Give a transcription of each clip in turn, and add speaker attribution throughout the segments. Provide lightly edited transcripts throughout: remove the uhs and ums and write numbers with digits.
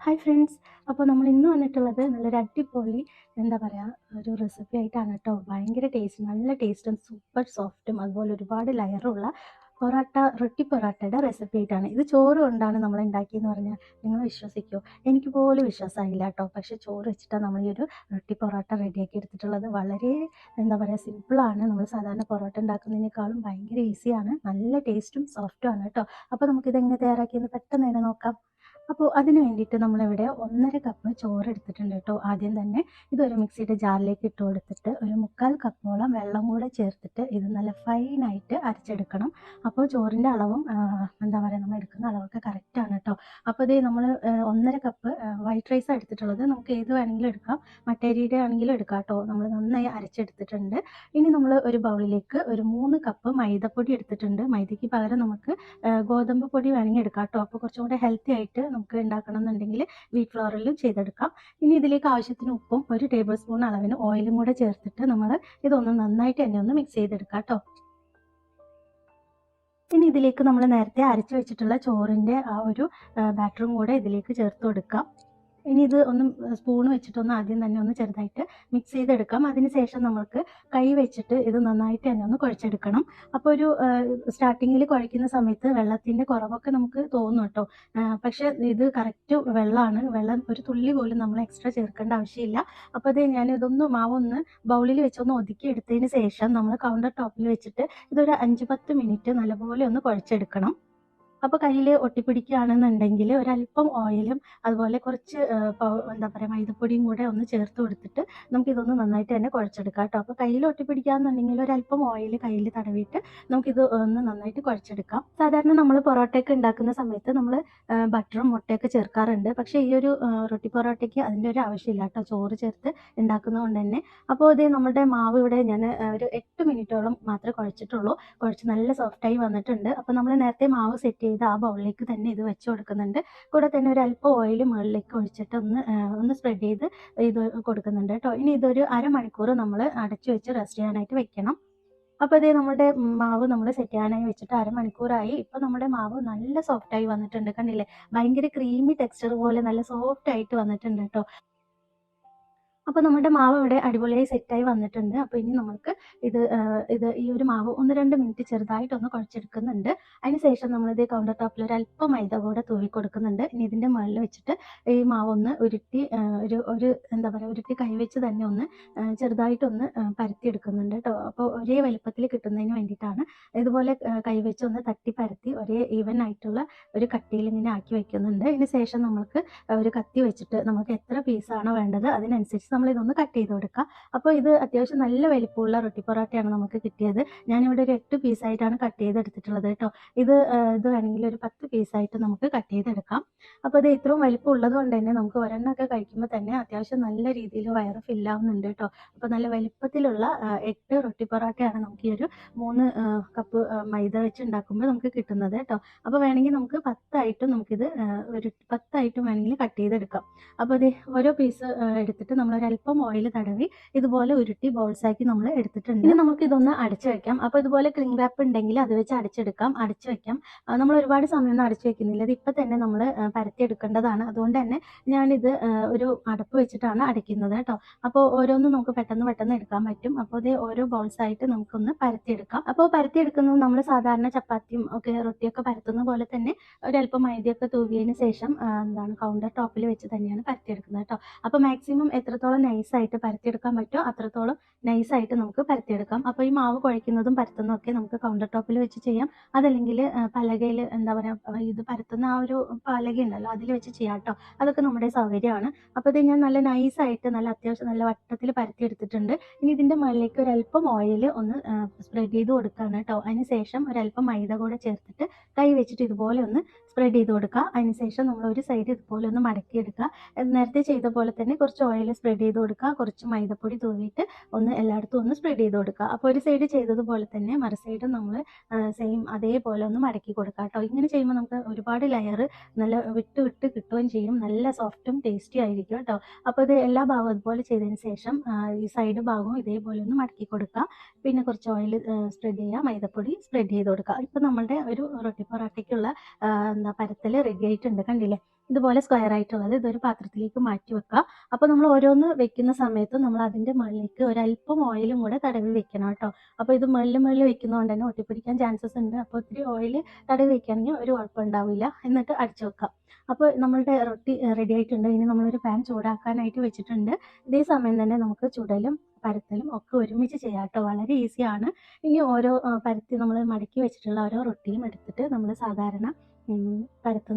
Speaker 1: Hi friends. അപ്പോൾ നമ്മൾ ഇന്ന് വന്നിട്ടുള്ളത് നല്ലൊരു അടിപൊളി എന്താ പറയുക ഒരു റെസിപ്പി ആയിട്ടാണ് കേട്ടോ. ഭയങ്കര ടേസ്റ്റ്, നല്ല ടേസ്റ്റും സൂപ്പർ സോഫ്റ്റും അതുപോലെ ഒരുപാട് ലെയറുള്ള പൊറോട്ട, റൊട്ടി പൊറോട്ടയുടെ റെസിപ്പി ആയിട്ടാണ്. ഇത് ചോറ് കൊണ്ടാണ് നമ്മൾ ഉണ്ടാക്കിയെന്ന് പറഞ്ഞാൽ നിങ്ങൾ വിശ്വസിക്കുമോ? എനിക്ക് പോലും വിശ്വാസമായില്ല കേട്ടോ. പക്ഷേ ചോറ് വെച്ചിട്ടാണ് നമ്മൾ ഈ ഒരു റൊട്ടി പൊറോട്ട റെഡിയാക്കി എടുത്തിട്ടുള്ളത്. വളരെ എന്താ പറയുക സിമ്പിളാണ്. നമ്മൾ സാധാരണ പൊറോട്ട ഉണ്ടാക്കുന്നതിനേക്കാളും ഭയങ്കര ഈസിയാണ്, നല്ല ടേസ്റ്റും സോഫ്റ്റും ആണ് കേട്ടോ. അപ്പോൾ നമുക്കിതെങ്ങനെ തയ്യാറാക്കിയെന്ന് പെട്ടെന്ന് തന്നെ നോക്കാം. അപ്പോൾ അതിന് വേണ്ടിയിട്ട് നമ്മളിവിടെ 1.5 കപ്പ് ചോറ് എടുത്തിട്ടുണ്ട് കേട്ടോ. ആദ്യം തന്നെ ഇതൊരു മിക്സിയുടെ ജാറിലേക്ക് ഇട്ട് കൊടുത്തിട്ട് ഒരു 3/4 കപ്പോളം വെള്ളം കൂടെ ചേർത്തിട്ട് ഇത് നല്ല ഫൈനായിട്ട് അരച്ചെടുക്കണം. അപ്പോൾ ചോറിൻ്റെ അളവും എന്താ പറയുക നമ്മൾ എടുക്കുന്ന അളവൊക്കെ കറക്റ്റാണ് കേട്ടോ. അപ്പോൾ ഇത് നമ്മൾ 1.5 കപ്പ് വൈറ്റ് റൈസാണ് എടുത്തിട്ടുള്ളത്. നമുക്ക് ഏത് വേണമെങ്കിലും എടുക്കാം, മട്ടേരിയുടെ ആണെങ്കിലും എടുക്കാം കേട്ടോ. നമ്മൾ നന്നായി അരച്ചെടുത്തിട്ടുണ്ട്. ഇനി നമ്മൾ ഒരു ബൗളിലേക്ക് ഒരു 3 കപ്പ് മൈദപ്പൊടി എടുത്തിട്ടുണ്ട്. മൈദയ്ക്ക് പകരം നമുക്ക് ഗോതമ്പ് പൊടി വേണമെങ്കിൽ എടുക്കാം കേട്ടോ. അപ്പോൾ കുറച്ചും കൂടെ ഹെൽത്തി ആയിട്ട് നമുക്ക് ഉണ്ടാക്കണം എന്നുണ്ടെങ്കിൽ വീറ്റ് ഫ്ലോറിലും ചെയ്തെടുക്കാം. ഇനി ഇതിലേക്ക് ആവശ്യത്തിന് ഉപ്പും 1 ടേബിൾ സ്പൂൺ അളവിന് ഓയിലും കൂടെ ചേർത്തിട്ട് നമ്മൾ ഇതൊന്ന് നന്നായിട്ട് തന്നെ ഒന്ന് മിക്സ് ചെയ്തെടുക്കാം കേട്ടോ. ഇനി ഇതിലേക്ക് നമ്മൾ നേരത്തെ അരച്ച് വെച്ചിട്ടുള്ള ചോറിൻ്റെ ആ ഒരു ബാറ്ററും കൂടെ ഇതിലേക്ക് ചേർത്ത് കൊടുക്കാം. ഇനി ഇത് ഒന്ന് സ്പൂൺ വെച്ചിട്ടൊന്ന് ആദ്യം തന്നെ ഒന്ന് ചെറുതായിട്ട് മിക്സ് ചെയ്തെടുക്കാം. അതിന് ശേഷം നമുക്ക് കൈ വെച്ചിട്ട് ഇത് നന്നായിട്ട് തന്നെ ഒന്ന് കുഴച്ചെടുക്കണം. അപ്പോൾ ഒരു സ്റ്റാർട്ടിങ്ങിൽ കുഴയ്ക്കുന്ന സമയത്ത് വെള്ളത്തിൻ്റെ കുറവൊക്കെ നമുക്ക് തോന്നും കേട്ടോ. പക്ഷേ ഇത് കറക്റ്റ് വെള്ളമാണ്. വെള്ളം ഒരു തുള്ളി പോലും നമ്മൾ എക്സ്ട്രാ ചേർക്കേണ്ട ആവശ്യമില്ല. അപ്പോൾ അത് ഞാനിതൊന്ന് മാവൊന്ന് ബൗളിൽ വെച്ചൊന്ന് ഒതുക്കി എടുത്തതിന് ശേഷം നമ്മൾ കൗണ്ടർ ടോപ്പിൽ വെച്ചിട്ട് ഇതൊരു 5-10 മിനിറ്റ് നല്ലപോലെ ഒന്ന് കുഴച്ചെടുക്കണം. അപ്പോൾ കയ്യിൽ ഒട്ടിപ്പിടിക്കുകയാണെന്നുണ്ടെങ്കിൽ ഒരല്പം ഓയിലും അതുപോലെ കുറച്ച് എന്താ പറയുക മൈദപ്പൊടിയും കൂടെ ഒന്ന് ചേർത്ത് കൊടുത്തിട്ട് നമുക്കിതൊന്ന് നന്നായിട്ട് തന്നെ കുഴച്ചെടുക്കാം കേട്ടോ. അപ്പോൾ കയ്യിൽ ഒട്ടിപ്പിടിക്കുകയാണെന്നുണ്ടെങ്കിൽ ഒരല്പം ഓയിൽ കയ്യിൽ തടവിയിട്ട് നമുക്കിത് ഒന്ന് നന്നായിട്ട് കുഴച്ചെടുക്കാം. സാധാരണ നമ്മൾ പൊറോട്ടയൊക്കെ ഉണ്ടാക്കുന്ന സമയത്ത് നമ്മൾ ബട്ടറും മുട്ടയൊക്കെ ചേർക്കാറുണ്ട്. പക്ഷേ ഈ ഒരു റൊട്ടി പൊറോട്ടയ്ക്ക് അതിൻ്റെ ഒരു ആവശ്യമില്ല കേട്ടോ, ചോറ് ചേർത്ത് ഉണ്ടാക്കുന്നത് കൊണ്ട് തന്നെ. അപ്പോൾ ഇത് നമ്മുടെ മാവ് ഇവിടെ ഞാൻ ഒരു 8 മിനിറ്റോളം മാത്രമേ കുഴച്ചിട്ടുള്ളൂ. കുഴച്ച് നല്ല സോഫ്റ്റായി വന്നിട്ടുണ്ട്. അപ്പോൾ നമ്മൾ നേരത്തെ മാവ് സെറ്റ് ചെയ്ത് ആ ബൗളിലേക്ക് തന്നെ ഇത് വെച്ച് കൊടുക്കുന്നുണ്ട്. കൂടെ തന്നെ ഒരു അല്പം ഓയിൽ മുകളിലേക്ക് ഒഴിച്ചിട്ട് ഒന്ന് സ്പ്രെഡ് ചെയ്ത് ഇത് കൊടുക്കുന്നുണ്ട് കേട്ടോ. ഇനി ഇതൊരു അരമണിക്കൂർ നമ്മൾ അടച്ചു വെച്ച് റെസ്റ്റ് ചെയ്യാനായിട്ട് വെക്കണം. അപ്പോൾ ഇതേ നമ്മുടെ മാവ് നമ്മൾ സെറ്റ് ചെയ്യാനായി വെച്ചിട്ട് അരമണിക്കൂറായി. ഇപ്പോൾ നമ്മുടെ മാവ് നല്ല സോഫ്റ്റായി വന്നിട്ടുണ്ട്, കണ്ടില്ലേ? ഭയങ്കര ക്രീമി ടെക്സ്ചർ പോലെ നല്ല സോഫ്റ്റ് ആയിട്ട് വന്നിട്ടുണ്ട് കേട്ടോ. അപ്പോൾ നമ്മുടെ മാവ് ഇവിടെ അടിപൊളിയായി സെറ്റായി വന്നിട്ടുണ്ട്. അപ്പോൾ ഇനി നമുക്ക് ഇത് ഈ ഒരു മാവ് 1-2 മിനിറ്റ് ചെറുതായിട്ടൊന്ന് കുഴച്ചെടുക്കുന്നുണ്ട്. അതിന് ശേഷം നമ്മളിത് കൗണ്ടർ ടോപ്പിൽ ഒരല്പം മൈദ കൂടെ തൂവി കൊടുക്കുന്നുണ്ട്. ഇനി ഇതിൻ്റെ മുകളിൽ വെച്ചിട്ട് ഈ മാവ് ഒന്ന് ഉരുട്ടി ഒരു എന്താ പറയുക ഉരുട്ടി കൈവച്ച് തന്നെ ഒന്ന് ചെറുതായിട്ടൊന്ന് പരത്തിയെടുക്കുന്നുണ്ട് കേട്ടോ. അപ്പോൾ ഒരേ വലുപ്പത്തിൽ കിട്ടുന്നതിന് വേണ്ടിയിട്ടാണ് ഇതുപോലെ കൈവച്ച് ഒന്ന് തട്ടി പരത്തി ഒരേ ഈവൻ ആയിട്ടുള്ള ഒരു കട്ടിയിൽ ഇങ്ങനെ ആക്കി വെക്കുന്നുണ്ട്. ഇതിന് ശേഷം നമുക്ക് ഒരു കത്തി വെച്ചിട്ട് നമുക്ക് എത്ര പീസാണോ വേണ്ടത് അതിനനുസരിച്ച് നമ്മളിതൊന്ന് കട്ട് ചെയ്ത് കൊടുക്കാം. അപ്പോൾ ഇത് അത്യാവശ്യം നല്ല വലിപ്പമുള്ള റൊട്ടി പൊറോട്ടയാണ് നമുക്ക് കിട്ടിയത്. ഞാനിവിടെ ഒരു 8 പീസായിട്ടാണ് കട്ട് ചെയ്തെടുത്തിട്ടുള്ളത് കേട്ടോ. ഇത് വേണമെങ്കിൽ ഒരു 10 പീസായിട്ട് നമുക്ക് കട്ട് ചെയ്തെടുക്കാം. അപ്പോൾ ഇത് ഇത്രയും വലിപ്പം ഉള്ളത് കൊണ്ട് തന്നെ നമുക്ക് ഒരെണ്ണമൊക്കെ കഴിക്കുമ്പോൾ തന്നെ അത്യാവശ്യം നല്ല രീതിയിൽ വയറ് ഫില്ലാവുന്നുണ്ട് കേട്ടോ. അപ്പോൾ നല്ല വലിപ്പത്തിലുള്ള 8 റൊട്ടി പൊറോട്ടയാണ് നമുക്ക് ഈ ഒരു 3 കപ്പ് മൈദ വെച്ച് ഉണ്ടാക്കുമ്പോൾ നമുക്ക് കിട്ടുന്നത് കേട്ടോ. അപ്പോൾ വേണമെങ്കിൽ നമുക്ക് 10 നമുക്കിത് ഒരു 10 വേണമെങ്കിൽ കട്ട് ചെയ്തെടുക്കാം. അപ്പോൾ ഇത് ഓരോ പീസ് എടുത്തിട്ട് നമ്മൾ ഒരല്പം ഓയിൽ തടവി ഇതുപോലെ ഉരുട്ടി ബോൾസാക്കി നമ്മൾ എടുത്തിട്ടുണ്ട്. ഇനി നമുക്ക് ഇതൊന്ന് അടച്ചു വെക്കാം. അപ്പോൾ ഇതുപോലെ ക്ലിംഗ് റാപ്പ് ഉണ്ടെങ്കിൽ അത് വെച്ച് അടച്ചു വെക്കാം. നമ്മൾ ഒരുപാട് സമയമൊന്നും അടച്ചു വെക്കുന്നില്ല. ഇത് ഇപ്പം തന്നെ നമ്മൾ പരത്തിയെടുക്കേണ്ടതാണ്. അതുകൊണ്ട് തന്നെ ഞാനിത് ഒരു അടപ്പ് വെച്ചിട്ടാണ് അടയ്ക്കുന്നത് കേട്ടോ. അപ്പോൾ ഓരോന്നും നമുക്ക് പെട്ടെന്ന് എടുക്കാൻ പറ്റും. അപ്പോൾ ഇത് ഓരോ ബോൾസായിട്ട് നമുക്കൊന്ന് പരത്തിയെടുക്കാം. അപ്പോൾ പരത്തിയെടുക്കുന്നത് നമ്മൾ സാധാരണ ചപ്പാത്തിയും ഒക്കെ റൊട്ടിയൊക്കെ പരത്തുന്ന പോലെ തന്നെ ഒരല്പം മൈദയൊക്കെ തൂവിയതിന് ശേഷം കൗണ്ടർ ടോപ്പിൽ വെച്ച് തന്നെയാണ് പരത്തിയെടുക്കുന്നത് കേട്ടോ. അപ്പോൾ മാക്സിമം എത്രത്തോളം നൈസായിട്ട് പരത്തിയെടുക്കാൻ പറ്റുമോ അത്രത്തോളം നൈസായിട്ട് നമുക്ക് പരത്തിയെടുക്കാം. അപ്പോൾ ഈ മാവ് കുഴയ്ക്കുന്നതും പരത്തുന്നതും ഒക്കെ നമുക്ക് കൗണ്ടർ ടോപ്പിൽ വെച്ച് ചെയ്യാം. അതല്ലെങ്കിൽ പലകയിൽ എന്താ പറയുക ഇത് പരത്തുന്ന ആ ഒരു പലക ഉണ്ടല്ലോ അതിൽ വെച്ച് ചെയ്യാം കേട്ടോ. അതൊക്കെ നമ്മുടെ സൗകര്യമാണ്. അപ്പോൾ ഇത് ഞാൻ നല്ല നൈസായിട്ട് അത്യാവശ്യം നല്ല വട്ടത്തിൽ പരത്തിയെടുത്തിട്ടുണ്ട്. ഇനി ഇതിൻ്റെ മുകളിലേക്ക് ഒരല്പം ഓയിൽ ഒന്ന് സ്പ്രെഡ് ചെയ്ത് കൊടുക്കുകയാണ് കേട്ടോ. അതിന് ശേഷം ഒരല്പം മൈദ കൂടെ ചേർത്തിട്ട് കൈ വെച്ചിട്ട് ഇതുപോലെ ഒന്ന് സ്പ്രെഡ് ചെയ്ത് കൊടുക്കുക. അതിന് ശേഷം നമ്മൾ ഒരു സൈഡ് ഇതുപോലെ ഒന്ന് മടക്കിയെടുക്കുക. നേരത്തെ ചെയ്ത പോലെ തന്നെ കുറച്ച് ഓയിൽ സ്പ്രെഡ് ചെയ്ത് കൊടുക്കുക. കുറച്ച് മൈദപ്പൊടി തൂവിയിട്ട് എല്ലായിടത്തും ഒന്ന് സ്പ്രെഡ് ചെയ്ത് കൊടുക്കുക. അപ്പോൾ ഒരു സൈഡ് ചെയ്തതുപോലെ തന്നെ മറു സൈഡും നമ്മൾ സെയിം അതേപോലെ ഒന്ന് മടക്കി കൊടുക്കുക കേട്ടോ. ഇങ്ങനെ ചെയ്യുമ്പോൾ നമുക്ക് ഒരുപാട് ലെയർ നല്ല വിട്ട് കിട്ടുകയും ചെയ്യും. നല്ല സോഫ്റ്റും ടേസ്റ്റി ആയിരിക്കും കേട്ടോ. അപ്പോൾ ഇത് എല്ലാ ഭാഗവും അതുപോലെ ചെയ്തതിന് ശേഷം ഈ സൈഡ് ഭാഗവും ഇതേപോലെ ഒന്ന് മടക്കി കൊടുക്കുക. പിന്നെ കുറച്ച് ഓയിൽ സ്പ്രെഡ് ചെയ്യുക, മൈദപ്പൊടി സ്പ്രെഡ് ചെയ്ത് കൊടുക്കുക. ഇപ്പോൾ നമ്മളുടെ ഒരു റൊട്ടി പൊറോട്ടയ്ക്കുള്ള പരത്തൽ റെഡി ആയിട്ടുണ്ട്, കണ്ടില്ലേ? ഇതുപോലെ സ്ക്വയർ ആയിട്ടുള്ളത് ഇതൊരു പാത്രത്തിലേക്ക് മാറ്റി വെക്കുക. അപ്പോൾ നമ്മൾ ഓരോന്ന് വെക്കുന്ന സമയത്ത് നമ്മൾ അതിൻ്റെ മുകളിലേക്ക് ഒരല്പം ഓയിലും കൂടെ തടവി വെക്കണം കേട്ടോ. അപ്പോൾ ഇത് മുകളിൽ വെക്കുന്നതുകൊണ്ട് തന്നെ ഒട്ടിപ്പിടിക്കാൻ ചാൻസസ് ഉണ്ട്. അപ്പോൾ ഒത്തിരി ഓയിൽ തടവി വെക്കുകയാണെങ്കിൽ ഒരു കുഴപ്പമുണ്ടാവില്ല. എന്നിട്ട് അടിച്ചു വെക്കാം. അപ്പോൾ നമ്മളുടെ റൊട്ടി റെഡി ആയിട്ടുണ്ട്. ഇനി നമ്മളൊരു പാൻ ചൂടാക്കാനായിട്ട് വെച്ചിട്ടുണ്ട്. ഇതേ സമയം തന്നെ നമുക്ക് ചുടലും പരത്തലും ഒക്കെ ഒരുമിച്ച് ചെയ്യാം കേട്ടോ. വളരെ ഈസിയാണ്. ഇനി ഓരോ പരത്തി നമ്മൾ മടക്കി വെച്ചിട്ടുള്ള ഓരോ റൊട്ടിയും എടുത്തിട്ട് നമ്മൾ സാധാരണ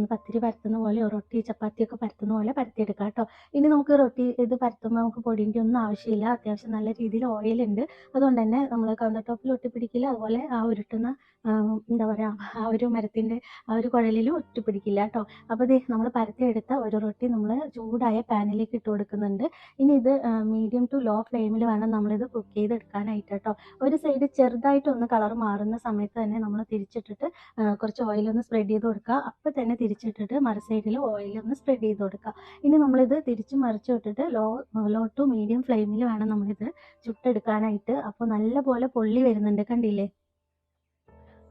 Speaker 1: പത്തിരി പരത്തുന്ന പോലെ റൊട്ടി ചപ്പാത്തിയൊക്കെ പരത്തുന്ന പോലെ പരത്തിയെടുക്കാം കേട്ടോ. ഇനി നമുക്ക് റൊട്ടി ഇത് പരത്തുമ്പോൾ നമുക്ക് പൊടിൻ്റെ ഒന്നും ആവശ്യമില്ല. അത്യാവശ്യം നല്ല രീതിയിൽ ഓയിലുണ്ട്. അതുകൊണ്ട് തന്നെ നമ്മൾ കൗണ്ടർ ടോപ്പിൽ ഒട്ടിപ്പിടിക്കില്ല. അതുപോലെ ആ ഉരുട്ടുന്ന എന്താ പറയുക, ആ ഒരു മരത്തിൻ്റെ ആ ഒരു കുഴലിലും ഒട്ടിപ്പിടിക്കില്ല കേട്ടോ. അപ്പോൾ ഇത് നമ്മൾ പരത്തിയെടുത്ത ഒരു റൊട്ടി നമ്മൾ ചൂടായ പാനിലേക്ക് ഇട്ട് കൊടുക്കുന്നുണ്ട്. ഇനി ഇത് മീഡിയം ടു ലോ ഫ്ലെയിമിൽ വേണം നമ്മളിത് കുക്ക് ചെയ്തെടുക്കാനായിട്ട് കേട്ടോ. ഒരു സൈഡ് ചെറുതായിട്ടൊന്ന് കളർ മാറുന്ന സമയത്ത് തന്നെ നമ്മൾ തിരിച്ചിട്ടിട്ട് കുറച്ച് ഓയിലൊന്ന് സ്പ്രെഡ് ചെയ്ത് കൊടുക്കുക. അപ്പോൾ തന്നെ തിരിച്ചിട്ടിട്ട് മറു സൈഡിൽ ഓയിലൊന്ന് സ്പ്രെഡ് ചെയ്ത് കൊടുക്കുക. ഇനി നമ്മളിത് തിരിച്ച് മറിച്ച് വിട്ടിട്ട് ലോ ടു മീഡിയം ഫ്ലെയിമിൽ വേണം നമ്മളിത് ചുട്ടെടുക്കാനായിട്ട്. അപ്പോൾ നല്ലപോലെ പൊള്ളി വരുന്നുണ്ട്, കണ്ടില്ലേ?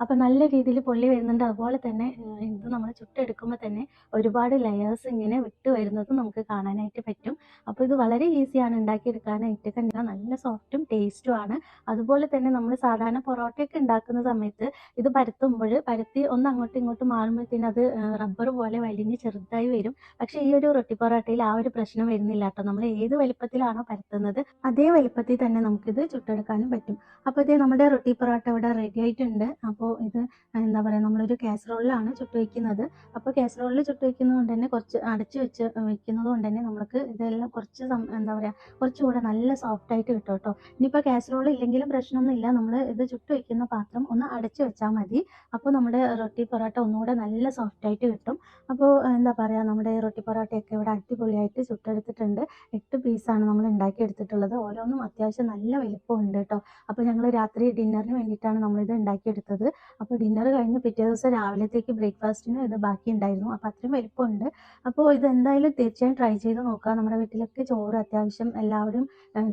Speaker 1: അപ്പോൾ നല്ല രീതിയിൽ പൊള്ളി വരുന്നുണ്ട്. അതുപോലെ തന്നെ ഇത് നമ്മൾ ചുട്ടെടുക്കുമ്പോൾ തന്നെ ഒരുപാട് ലെയേഴ്സ് ഇങ്ങനെ വിട്ട് വരുന്നത് നമുക്ക് കാണാനായിട്ട് പറ്റും. അപ്പോൾ ഇത് വളരെ ഈസിയാണ് ഉണ്ടാക്കിയെടുക്കാനായിട്ട്. കണ്ടാൽ നല്ല സോഫ്റ്റും ടേസ്റ്റുമാണ്. അതുപോലെ തന്നെ നമ്മൾ സാധാരണ പൊറോട്ടയൊക്കെ ഉണ്ടാക്കുന്ന സമയത്ത് ഇത് പരത്തി ഒന്ന് അങ്ങോട്ടും ഇങ്ങോട്ടും മാറുമ്പോഴത്തേനും അത് റബ്ബർ പോലെ വലിഞ്ഞ് ചെറുതായി വരും. പക്ഷേ ഈ ഒരു റൊട്ടി പൊറോട്ടയിൽ ആ ഒരു പ്രശ്നം വരുന്നില്ല കേട്ടോ. നമ്മൾ ഏത് വലിപ്പത്തിലാണോ പരത്തുന്നത് അതേ വലിപ്പത്തിൽ തന്നെ നമുക്കിത് ചുട്ടെടുക്കാനും പറ്റും. അപ്പോൾ ഇത് നമ്മുടെ റൊട്ടി പൊറോട്ട ഇവിടെ റെഡി ആയിട്ടുണ്ട്. അപ്പോൾ ഇത് എന്താ പറയുക, നമ്മളൊരു കാസറോളിലാണ് ചുട്ട് വയ്ക്കുന്നത്. അപ്പോൾ കാസറോളിൽ ചുട്ട് വയ്ക്കുന്നത് കൊണ്ട് തന്നെ കുറച്ച് അടച്ച് വയ്ക്കുന്നത് കൊണ്ട് തന്നെ നമുക്ക് ഇതെല്ലാം കുറച്ച് എന്താ പറയുക, കുറച്ചുകൂടെ നല്ല സോഫ്റ്റായിട്ട് കിട്ടും കേട്ടോ. ഇനിയിപ്പോൾ കാസറോൾ ഇല്ലെങ്കിലും പ്രശ്നമൊന്നുമില്ല. നമ്മൾ ഇത് ചുട്ട് വയ്ക്കുന്ന പാത്രം ഒന്ന് അടച്ച് വെച്ചാൽ മതി. അപ്പോൾ നമ്മുടെ റൊട്ടി പൊറോട്ട ഒന്നുകൂടെ നല്ല സോഫ്റ്റായിട്ട് കിട്ടും. അപ്പോൾ എന്താ പറയുക, നമ്മുടെ റൊട്ടി പൊറോട്ടയൊക്കെ ഇവിടെ അടിപൊളിയായിട്ട് ചുട്ടെടുത്തിട്ടുണ്ട്. 8 പീസാണ് നമ്മൾ ഉണ്ടാക്കിയെടുത്തിട്ടുള്ളത്. ഓരോന്നും അത്യാവശ്യം നല്ല വലിപ്പമുണ്ട് കേട്ടോ. അപ്പോൾ ഞങ്ങൾ രാത്രി ഡിന്നറിന് വേണ്ടിയിട്ടാണ് നമ്മളിത് ഉണ്ടാക്കിയെടുത്തത്. അപ്പോൾ ഡിന്നർ കഴിഞ്ഞ് പിറ്റേ ദിവസം രാവിലത്തേക്ക് ബ്രേക്ക്ഫാസ്റ്റിന് ഇത് ബാക്കി ഉണ്ടായിരുന്നു. അപ്പോൾ അത്രയും വലിപ്പമുണ്ട്. അപ്പോൾ ഇത് എന്തായാലും തീർച്ചയായും ട്രൈ ചെയ്ത് നോക്കുക. നമ്മുടെ വീട്ടിലൊക്കെ ചോറ് അത്യാവശ്യം എല്ലാവരും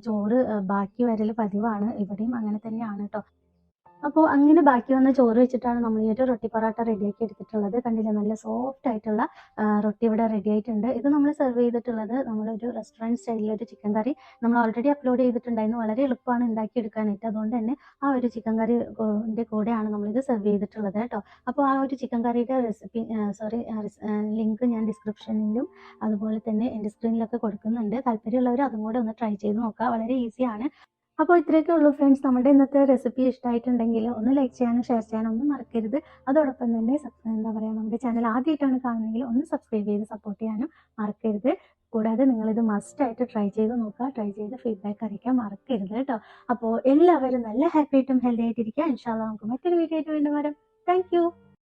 Speaker 1: ചോറ് ബാക്കി വരൽ പതിവാണ്. ഇവിടെയും അങ്ങനെ തന്നെയാണ് കേട്ടോ. അപ്പോൾ അങ്ങനെ ബാക്കി വന്ന ചോറ് വെച്ചിട്ടാണ് നമ്മൾ ഈ ഒരു റൊട്ടി പൊറോട്ട റെഡിയാക്കി എടുത്തിട്ടുള്ളത്. കണ്ടില്ലേ, നല്ല സോഫ്റ്റ് ആയിട്ടുള്ള റൊട്ടി ഇവിടെ റെഡി ആയിട്ടുണ്ട്. ഇത് നമ്മൾ സെർവ് ചെയ്തിട്ടുള്ളത് നമ്മളൊരു റെസ്റ്റോറൻറ്റ് സ്റ്റൈലിലൊരു ചിക്കൻ കറി നമ്മൾ ഓൾറെഡി അപ്ലോഡ് ചെയ്തിട്ടുണ്ടായിരുന്നു. വളരെ എളുപ്പമാണ് ഉണ്ടാക്കിയെടുക്കാനായിട്ട്. അതുകൊണ്ട് തന്നെ ആ ഒരു ചിക്കൻ കറിൻ്റെ കൂടെയാണ് നമ്മളിത് സെർവ് ചെയ്തിട്ടുള്ളത് കേട്ടോ. അപ്പോൾ ആ ഒരു ചിക്കൻ കറിയുടെ ലിങ്ക് ഞാൻ ഡിസ്ക്രിപ്ഷനിലും അതുപോലെ തന്നെ എൻ്റെ സ്ക്രീനിലൊക്കെ കൊടുക്കുന്നുണ്ട്. താല്പര്യമുള്ളവർ അതും കൂടെ ഒന്ന് ട്രൈ ചെയ്ത് നോക്കുക. വളരെ ഈസിയാണ്. അപ്പോൾ ഇത്രയൊക്കെ ഉള്ളൂ ഫ്രണ്ട്സ്. നമ്മുടെ ഇന്നത്തെ റെസിപ്പി ഇഷ്ടമായിട്ടുണ്ടെങ്കിൽ ഒന്ന് ലൈക്ക് ചെയ്യാനും ഷെയർ ചെയ്യാനും ഒന്നും മറക്കരുത്. അതോടൊപ്പം തന്നെ എന്താ പറയുക, നമ്മുടെ ചാനൽ ആദ്യമായിട്ടാണ് കാണുന്നതെങ്കിൽ ഒന്ന് സബ്സ്ക്രൈബ് ചെയ്ത് സപ്പോർട്ട് ചെയ്യാനും മറക്കരുത്. കൂടാതെ നിങ്ങളിത് മസ്റ്റായിട്ട് ട്രൈ ചെയ്ത് നോക്കുക. ട്രൈ ചെയ്ത് ഫീഡ്ബാക്ക് അറിയിക്കാൻ മറക്കരുത് കേട്ടോ. അപ്പോൾ എല്ലാവരും നല്ല ഹാപ്പി ആയിട്ടും ഹെൽത്തി ആയിട്ടിരിക്കുക. ഇൻഷാ അല്ലാഹ് നമുക്ക് മറ്റൊരു വീഡിയോ ആയിട്ട് വീണ്ടും വരാം. Thank you.